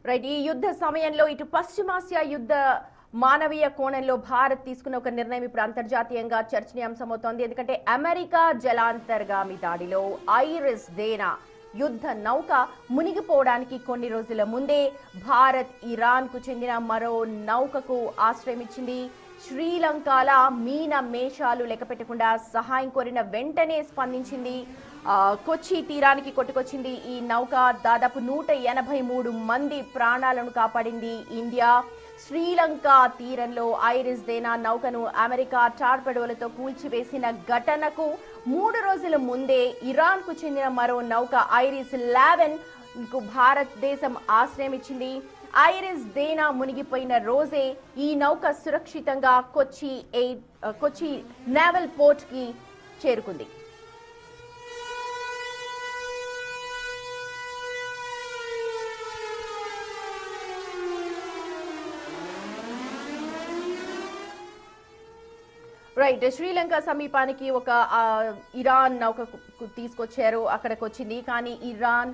Right. ఈ యుద్ధ సమయంలో ఇటు పశ్చిమాసియా యుద్ధ మానవీయ కోణంలో భారత్ తీసుకున్న ఒక నిర్ణయం ఇప్పుడు అంతర్జాతీయంగా చర్చనీయాంశమవుతోంది. ఎందుకంటే అమెరికా జలాంతర్గామి దాడిలో ఐరిస్ దేనా యుద్ధ నౌక మునిగిపోవడానికి కొన్ని రోజుల ముందే భారత్ ఇరాన్ కు చెందిన మరో నౌకకు ఆశ్రయం ఇచ్చింది. శ్రీలంకల మీన మేషాలు లెక్కపెట్టకుండా సహాయం కోరిన వెంటనే స్పందించింది. కొచ్చి తీరానికి కొట్టుకొచ్చింది. ఈ నౌక దాదాపు 183 మంది ప్రాణాలను కాపాడింది. ఇండియా శ్రీలంక తీరంలో ఐరిస్ దేనా నౌకను అమెరికా టార్పెడోలతో కూల్చివేసిన ఘటనకు 3 రోజుల ముందే ఇరాన్ కు చెందిన మరో నౌక ఐరిస్ 11 కు భారతదేశం ఆశ్రయం ఇచ్చింది. ఐరిస్ దేనా మునిగిపోయిన రోజే ఈ నౌక సురక్షితంగా కొచ్చి నేవల్ పోర్ట్ కి చేరుకుంది. రైట్. శ్రీలంక సమీపానికి ఒక ఇరాన్ నౌక తీసుకొచ్చారు, అక్కడికి వచ్చింది. కానీ ఇరాన్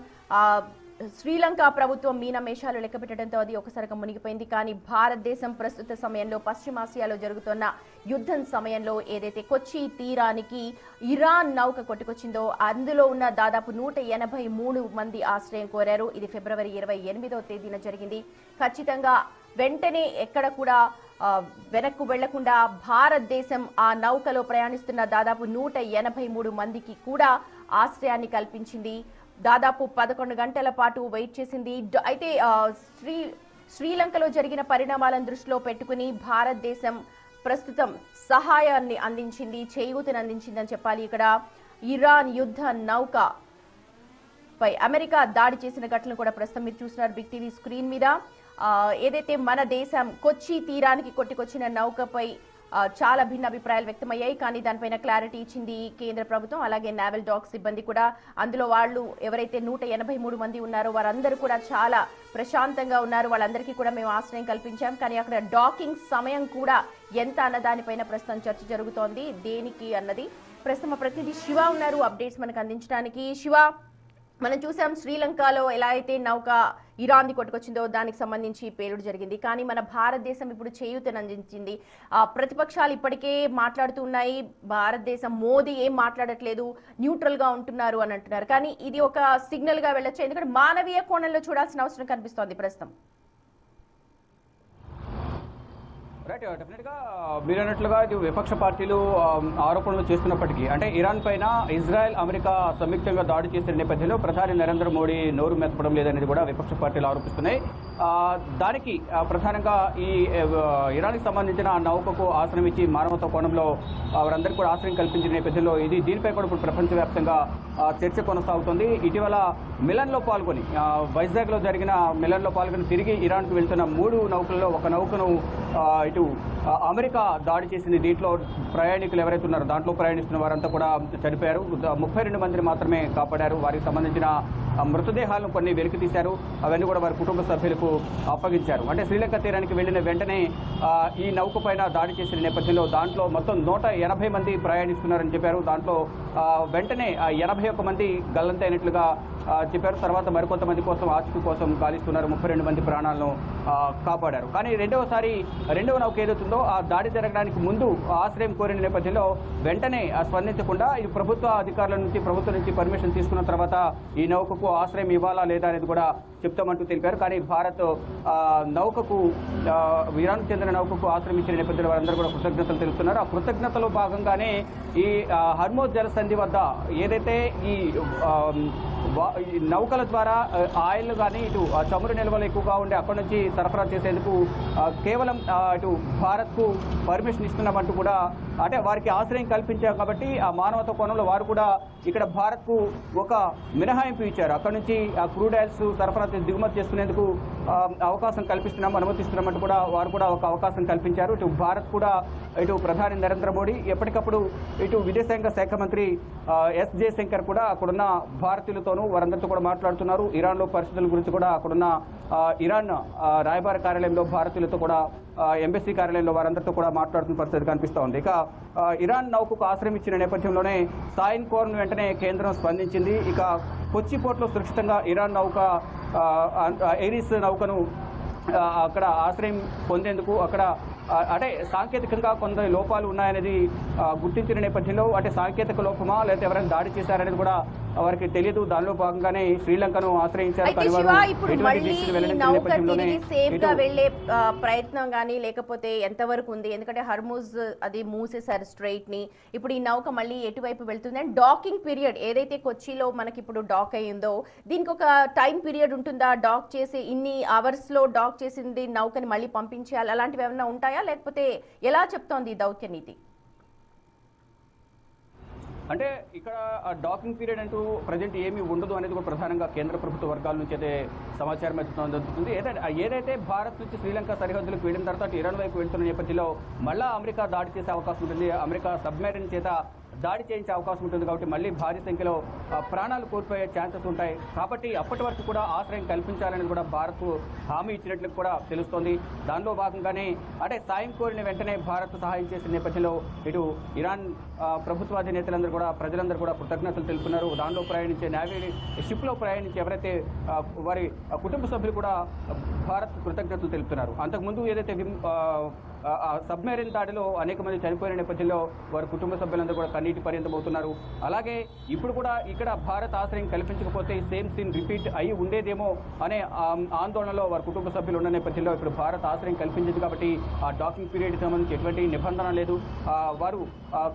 శ్రీలంక ప్రభుత్వం మీనమేషాలు లెక్కపెట్టడంతో అది ఒకసారిగా మునిగిపోయింది. కానీ భారతదేశం ప్రస్తుత సమయంలో పశ్చిమాసియాలో జరుగుతున్న యుద్ధం సమయంలో ఏదైతే కొచ్చి తీరానికి ఇరాన్ నౌక కొట్టుకొచ్చిందో అందులో ఉన్న దాదాపు 183 మంది ఆశ్రయం కోరారు. ఇది ఫిబ్రవరి 28వ తేదీన జరిగింది. ఖచ్చితంగా వెంటనే ఎక్కడ కూడా వెనక్కు వెళ్లకుండా భారతదేశం ఆ నౌకలో ప్రయాణిస్తున్న దాదాపు 183 మందికి కూడా ఆశ్రయాన్ని కల్పించింది. దాదాపు 11 గంటల పాటు వెయిట్ చేసింది. అయితే శ్రీలంకలో జరిగిన పరిణామాలను దృష్టిలో పెట్టుకుని భారతదేశం ప్రస్తుతం సహాయాన్ని అందించింది, చేయూతను అందించిందని చెప్పాలి. ఇక్కడ ఇరాన్ యుద్ధ నౌక పై అమెరికా దాడి చేసిన ఘటనలు కూడా ప్రస్తుతం మీరు చూస్తున్నారు బిగ్ టీవీ స్క్రీన్ మీద. ఏదైతే మన దేశం కొచ్చి తీరానికి కొట్టుకొచ్చిన నౌకపై చాలా భిన్న అభిప్రాయాలు వ్యక్తమయ్యాయి. కానీ దానిపైన క్లారిటీ ఇచ్చింది కేంద్ర ప్రభుత్వం. అలాగే నేవల్ డాక్ సిబ్బంది కూడా అందులో వాళ్ళు ఎవరైతే 183 మంది ఉన్నారో వారందరూ కూడా చాలా ప్రశాంతంగా ఉన్నారు. వాళ్ళందరికీ కూడా మేము ఆశ్రయం కల్పించాం. కానీ అక్కడ డాకింగ్ సమయం కూడా ఎంత అన్న దానిపైన ప్రస్తుతం చర్చ జరుగుతోంది. దేనికి అన్నది ప్రస్తుతం ప్రతినిధి శివ ఉన్నారు అప్డేట్స్ మనకు అందించడానికి. శివ, మనం చూసాం శ్రీలంకలో ఎలా అయితే నౌక ఇరాన్ది కొట్టుకొచ్చిందో దానికి సంబంధించి పేలుడు జరిగింది. కానీ మన భారతదేశం ఇప్పుడు చేయూతను అందించింది. ప్రతిపక్షాలు ఇప్పటికే మాట్లాడుతూ ఉన్నాయి, భారతదేశం మోదీ ఏం మాట్లాడట్లేదు, న్యూట్రల్ గా ఉంటున్నారు అని అంటున్నారు. కానీ ఇది ఒక సిగ్నల్ గా వెళ్ళొచ్చు, ఎందుకంటే మానవీయ కోణంలో చూడాల్సిన అవసరం కనిపిస్తోంది ప్రస్తుతం. రైట్. డెఫినెట్గా మీరు అన్నట్లుగా ఇది విపక్ష పార్టీలు ఆరోపణలు చేస్తున్నప్పటికీ, అంటే ఇరాన్ పైన ఇజ్రాయెల్ అమెరికా సంయుక్తంగా దాడి చేసిన నేపథ్యంలో ప్రధాని నరేంద్ర మోడీ నోరు మెత్తపడం లేదనేది కూడా విపక్ష పార్టీలు ఆరోపిస్తున్నాయి. దానికి ప్రధానంగా ఈ ఇరాన్కి సంబంధించిన నౌకకు ఆశ్రయం ఇచ్చి మానవతా కోణంలో వారందరికీ కూడా ఆశ్రయం కల్పించిన నేపథ్యంలో దీనిపై కూడా ఇప్పుడు ప్రపంచవ్యాప్తంగా చర్చ కొనసాగుతుంది. ఇటీవల మిలన్లో పాల్గొని వైజాగ్లో జరిగిన మిలన్లో పాల్గొని తిరిగి ఇరాన్కు వెళ్తున్న 3 నౌకలలో ఒక నౌకను ఇటు అమెరికా దాడి చేసింది. దీంట్లో ప్రయాణికులు ఎవరైతే ఉన్నారో దాంట్లో ప్రయాణిస్తున్న వారంతా కూడా చనిపోయారు. 32 మందిని మాత్రమే కాపాడారు. వారికి సంబంధించిన మృతదేహాలను కొన్ని వెలికి తీశారు. అవన్నీ కూడా వారి కుటుంబ సభ్యులకు అప్పగించారు. అంటే శ్రీలంక తీరానికి వెళ్లిన వెంటనే ఈ నౌక పైన దాడి చేసిన నేపథ్యంలో దాంట్లో మొత్తం 180 మంది ప్రయాణిస్తున్నారని చెప్పారు. దాంట్లో వెంటనే 81 మంది గల్లంతైనట్లుగా చెప్పారు. తర్వాత మరికొంతమంది కోసం ఆచూకీ కోసం గాలిస్తున్నారు. 32 మంది ప్రాణాలను కాపాడారు. కానీ రెండవ నౌక ఏదవుతుందో ఆ దాడి జరగడానికి ముందు ఆశ్రయం కోరిన నేపథ్యంలో వెంటనే స్పందించకుండా ఈ ప్రభుత్వం నుంచి పర్మిషన్ తీసుకున్న తర్వాత ఈ నౌకకు ఆశ్రయం ఇవ్వాలా లేదా అనేది కూడా చెప్తామంటూ తెలిపారు. కానీ భారత్ నౌకకు ఇరాన్కు చెందిన నౌకకు ఆశ్రయం ఇచ్చిన నేపథ్యంలో వారందరూ కూడా కృతజ్ఞతలు తెలుపుతున్నారు. ఆ కృతజ్ఞతలో భాగంగానే ఈ హర్మోజ్ జలసంధి వద్ద ఏదైతే ఈ నౌకల ద్వారా ఆయిల్ కానీ ఇటు చమురు నిల్వలు ఎక్కువగా ఉండే అక్కడి నుంచి సరఫరా చేసేందుకు కేవలం ఇటు భారత్కు పర్మిషన్ ఇస్తున్నామంటూ కూడా, అంటే వారికి ఆశ్రయం కల్పించారు కాబట్టి ఆ మానవతా కోణంలో వారు కూడా ఇక్కడ భారత్కు ఒక మినహాయింపు ఇచ్చారు. అక్కడ నుంచి ఆ క్రూడ్ ఆయిల్స్ సరఫరా దిగుమతి చేసుకునేందుకు అవకాశం అనుమతిస్తున్నామంటూ కూడా వారు కూడా ఒక అవకాశం కల్పించారు. ఇటు భారత్ కూడా ఇటు ప్రధాని నరేంద్ర మోడీ ఎప్పటికప్పుడు ఇటు విదేశాంగ శాఖ మంత్రి ఎస్ జయశంకర్ కూడా అక్కడున్న భారతీయులతోనూ వారందరితో కూడా మాట్లాడుతున్నారు. ఇరాన్లో పరిస్థితుల గురించి కూడా అక్కడున్న ఇరాన్ రాయబార కార్యాలయంలో భారతీయులతో కూడా ఎంబసీ కార్యాలయంలో వారందరితో కూడా మాట్లాడుతున్న పరిస్థితి కనిపిస్తూ ఉంది. ఇక ఇరాన్ నౌకకు ఆశ్రయం ఇచ్చిన నేపథ్యంలోనే సాయిన్ కోర్ను వెంటనే కేంద్రం స్పందించింది. ఇక కొచ్చి పోర్టులో సురక్షితంగా ఇరాన్ నౌక ఎయిరిస్ నౌకను అక్కడ ఆశ్రయం పొందేందుకు అక్కడ అంటే సాంకేతికంగా కొంత లోపాలు ఉన్నాయనేది గుర్తించిన నేపథ్యంలో అంటే సాంకేతిక లోపమా లేకపోతే ఎవరైనా దాడి చేశారనేది కూడా వారికి తెలియదు. దానిలో భాగంగానే శ్రీలంకను ఆశ్రయించారు. కానీ వారు ఎటువంటి డిసిషన్ వెళ్ళిన సేఫ్ గా వెళ్లే ప్రయత్నం గానీ లేకపోతే ఎంతవరకు ఉంది? ఎందుకంటే హర్ముజ్ అది మూసేశారు స్ట్రైట్ ని. ఇప్పుడు ఈ నౌక మళ్ళీ ఎటువైపు వెళ్తుంది? అండ్ డాకింగ్ పీరియడ్ ఏదైతే కొచ్చిలో మనకి ఇప్పుడు డాక్ అయ్యిందో దీనికి ఒక టైం పీరియడ్ ఉంటుందా? డాక్ చేసి ఇన్ని అవర్స్ లో డాక్ చేసింది నౌకని మళ్ళీ పంపించేయాలి, అలాంటివి ఏమైనా ఉంటాయా? లేకపోతే ఎలా చెప్తోంది దౌత్య నీతి? అంటే ఇక్కడ డాకింగ్ పీరియడ్ అంటూ ప్రజెంట్ ఏమీ ఉండదు అనేది కూడా ప్రధానంగా కేంద్ర ప్రభుత్వ వర్గాల నుంచి అయితే సమాచారం అందుతుంది. ఏదైతే భారత్ నుంచి శ్రీలంక సరిహద్దులకు వెళ్ళిన తర్వాత ఇరాన్ వైపు వెళ్తున్న నేపథ్యంలో మళ్ళా అమెరికా దాడి చేసే అవకాశం ఉంటుంది. అమెరికా సబ్మెరైన్ చేత దాడి చేయించే అవకాశం ఉంటుంది. కాబట్టి మళ్ళీ భారీ సంఖ్యలో ప్రాణాలు కోల్పోయే ఛాన్సెస్ ఉంటాయి. కాబట్టి అప్పటి వరకు కూడా ఆశ్రయం కల్పించాలని కూడా భారత్ హామీ ఇచ్చినట్లు కూడా తెలుస్తోంది. దానిలో భాగంగానే అంటే సాయం కోరిన వెంటనే భారత్ సహాయం చేసిన నేపథ్యంలో ఇటు ఇరాన్ ప్రభుత్వాధినేతలందరూ కూడా ప్రజలందరూ కూడా కృతజ్ఞతలు తెలుపుతున్నారు. దానిలో ప్రయాణించే నేవీ షిప్లో ప్రయాణించి ఎవరైతే వారి కుటుంబ సభ్యులు కూడా భారత్ కృతజ్ఞతలు తెలుపుతున్నారు. అంతకుముందు ఏదైతే సబ్మెరైన్ దాడిలో అనేక మంది చనిపోయిన నేపథ్యంలో వారి కుటుంబ సభ్యులందరూ కూడా కన్నీటి పర్యంతమవుతున్నారు. అలాగే ఇప్పుడు కూడా ఇక్కడ భారత్ ఆశ్రయం కల్పించకపోతే సేమ్ సీన్ రిపీట్ అయి ఉండేదేమో అనే ఆందోళనలో వారి కుటుంబ సభ్యులు ఉన్న నేపథ్యంలో ఇప్పుడు భారత్ ఆశ్రయం కల్పించింది. కాబట్టి ఆ డాకింగ్ పీరియడ్కి సంబంధించి ఎటువంటి నిబంధన లేదు. వారు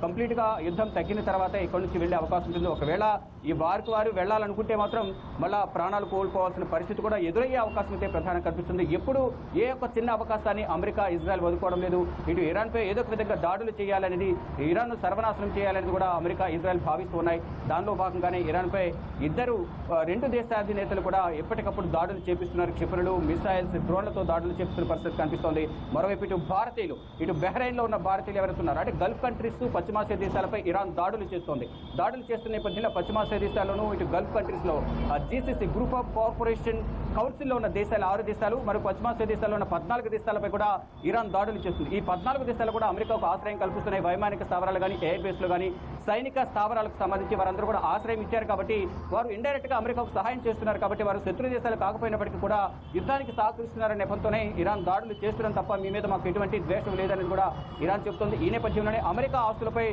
కంప్లీట్గా యుద్ధం తగ్గిన తర్వాత ఇక్కడి నుంచి వెళ్ళే అవకాశం ఉంటుంది. ఒకవేళ ఈ వారు వెళ్ళాలనుకుంటే మాత్రం మళ్ళా ప్రాణాలు కోల్పోవాల్సిన పరిస్థితి కూడా ఎదురయ్యే అవకాశం అయితే ప్రధానంగా కనిపిస్తుంది. ఎప్పుడు ఏ ఒక్క చిన్న అవకాశాన్ని అమెరికా ఇజ్రాయెల్ వదులుకోవడం లేదు. ఇటు ఇరాన్పై ఏదో ఒక విధంగా దాడులు చేయాలనేది, ఇరాన్ను సర్వనాశనం చేయాలనేది కూడా అమెరికా ఇజ్రాయెల్ భావిస్తూ ఉన్నాయి. దానిలో భాగంగానే ఇరాన్పై రెండు దేశాధినేతలు కూడా ఎప్పటికప్పుడు దాడులు చేపిస్తున్నారు. క్షిపణులు, మిసైల్స్, డ్రోన్లతో దాడులు చేపిస్తున్న పరిస్థితి కనిపిస్తోంది. మరోవైపు ఇటు భారతీయులు, ఇటు బహ్రెయిన్లో ఉన్న భారతీయులు ఎవరుతున్నారు అంటే గల్ఫ్ కంట్రీస్, పశ్చిమాసియా దేశాలపై ఇరాన్ దాడులు చేస్తోంది. దాడులు చేస్తున్న నేపథ్యంలో పశ్చిమాసియా దేశాల్లోనూ ఇటు గల్ఫ్ కంట్రీస్లో జీసీసీ గ్రూప్ ఆఫ్ కోఆపరేషన్ కౌన్సిల్లో ఉన్న దేశాలు 6 దేశాలు, మరియు పశ్చిమాసియా దేశాల్లో ఉన్న 14 దేశాలపై కూడా ఇరాన్ దాడులు చేస్తుంది. ఈ 14 దేశాలు కూడా అమెరికాకు ఆశ్రయం కల్పిస్తున్నాయి. వైమానిక స్థావరాలు కానీ, ఎయిర్ బేస్లు కానీ, సైనిక స్థావరాలకు సంబంధించి వారందరూ కూడా ఆశ్రయం ఇచ్చారు. కాబట్టి వారు ఇండైరెక్ట్ గా అమెరికాకు సహాయం చేస్తున్నారు. కాబట్టి వారు శత్రు దేశాలు కాకపోయినప్పటికీ కూడా యుద్ధానికి సహకరిస్తున్నారనే నెపంతోనే ఇరాన్ దాడులు చేస్తున్నాం తప్ప మీ మీద మాకు ఎటువంటి ద్వేషం లేదని కూడా ఇరాన్ చెబుతోంది. ఈ నేపథ్యంలోనే అమెరికా ఆస్తులపై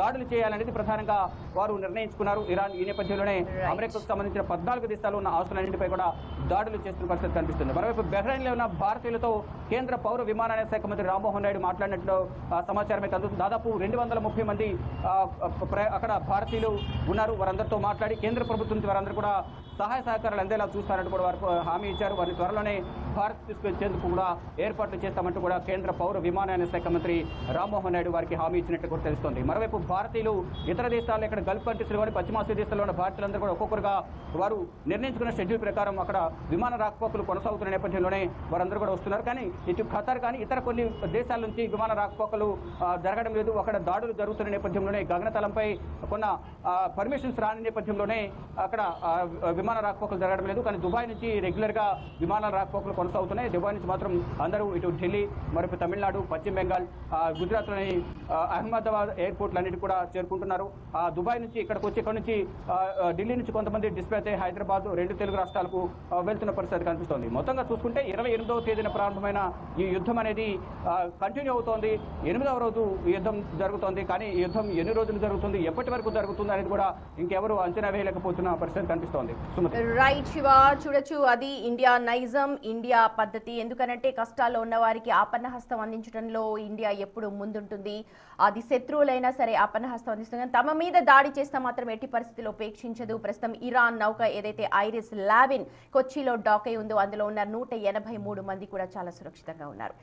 దాడులు చేయాలనేది ప్రధానంగా వారు నిర్ణయించుకున్నారు. ఇరాన్ ఈ నేపథ్యంలోనే అమెరికాకు సంబంధించిన 14 దేశాలు ఉన్న ఆస్తులన్నింటిపై కూడా దాడులు చేస్తున్న పరిస్థితి కనిపిస్తుంది. మరోవైపు బహ్రెయిన్లో ఉన్న భారతీయులతో కేంద్ర పౌర విమానయాన శాఖ మంత్రి రామ్మోహన్ నాయుడు మాట్లాడినట్లు సమాచారం అయితే అందుతుంది. దాదాపు 230 మంది అక్కడ భారతీయులు ఉన్నారు. వారందరితో మాట్లాడి కేంద్ర ప్రభుత్వం నుంచి వారందరూ కూడా సహాయ సహకారాలు అందేలా చూస్తారంటూ కూడా వారికి హామీ ఇచ్చారు. వారిని త్వరలోనే భారత్ తీసుకొచ్చేందుకు కూడా ఏర్పాట్లు చేస్తామంటూ కూడా కేంద్ర పౌర విమానయాన శాఖ మంత్రి రామ్మోహన్ నాయుడు వారికి హామీ ఇచ్చినట్టు కూడా తెలుస్తోంది. మరోవైపు భారతీయులు ఇతర దేశాల్లో ఇక్కడ గల్ఫ్ కంట్రీస్లో కానీ, పశ్చిమాసియా దేశాల్లో ఉన్న భారతీయులందరూ కూడా ఒక్కొక్కరుగా వారు నిర్ణయించుకున్న షెడ్యూల్ ప్రకారం అక్కడ విమాన రాకపోకలు కొనసాగుతున్న నేపథ్యంలోనే వారందరూ కూడా వస్తున్నారు. కానీ ఇటు ఖతార్ కానీ ఇతర కొన్ని దేశాల నుంచి విమాన రాకపోకలు జరగడం లేదు. అక్కడ దాడులు జరుగుతున్న నేపథ్యంలోనే గగనతలంపై కొన్న పర్మిషన్స్ రాని నేపథ్యంలోనే అక్కడ విమాన రాకపోకలు జరగడం లేదు. కానీ దుబాయ్ నుంచి రెగ్యులర్గా విమానాల రాకపోకలు కొనసాగుతున్నాయి. దుబాయ్ నుంచి మాత్రం అందరూ ఇటు ఢిల్లీ, మరొక తమిళనాడు, పశ్చిమ బెంగాల్, గుజరాత్లోని అహ్మదాబాద్ ఎయిర్పోర్ట్లన్నిటి కూడా చేరుకుంటున్నారు. దుబాయ్ నుంచి ఇక్కడ నుంచి ఢిల్లీ నుంచి కొంతమంది డిస్పాచ్ అయ్యి హైదరాబాద్, 2 తెలుగు రాష్ట్రాలకు వెళ్తున్న పరిస్థితి కనిపిస్తోంది. మొత్తంగా చూసుకుంటే 28వ తేదీన ప్రారంభమైన ఈ యుద్ధం అనేది కంటిన్యూ అవుతోంది. 8వ రోజు ఈ యుద్ధం జరుగుతోంది. కానీ ఈ యుద్ధం ఎన్ని రోజులు జరుగుతుంది, ఎప్పటి వరకు జరుగుతుంది అనేది కూడా ఇంకెవరు అంచనా వేయలేకపోతున్న పరిస్థితి కనిపిస్తోంది. రైట్ శివ, చూడొచ్చు అది ఇండియా నైజం, ఇండియా పద్ధతి. ఎందుకనంటే కష్టాల్లో ఉన్న వారికి ఆపన్న హస్తం అందించడంలో ఇండియా ఎప్పుడు ముందుంటుంది. అది శత్రువులైనా సరే ఆపన్న హస్తం అందిస్తుంది. కానీ తమ మీద దాడి చేస్తే మాత్రం ఎట్టి పరిస్థితిలో ఉపేక్షించదు. ప్రస్తుతం ఇరాన్ నౌక ఏదైతే ఐరిస్ 11 కొచ్చిలో డాక్ అయి ఉందో అందులో ఉన్న 183 మంది కూడా చాలా సురక్షితంగా ఉన్నారు.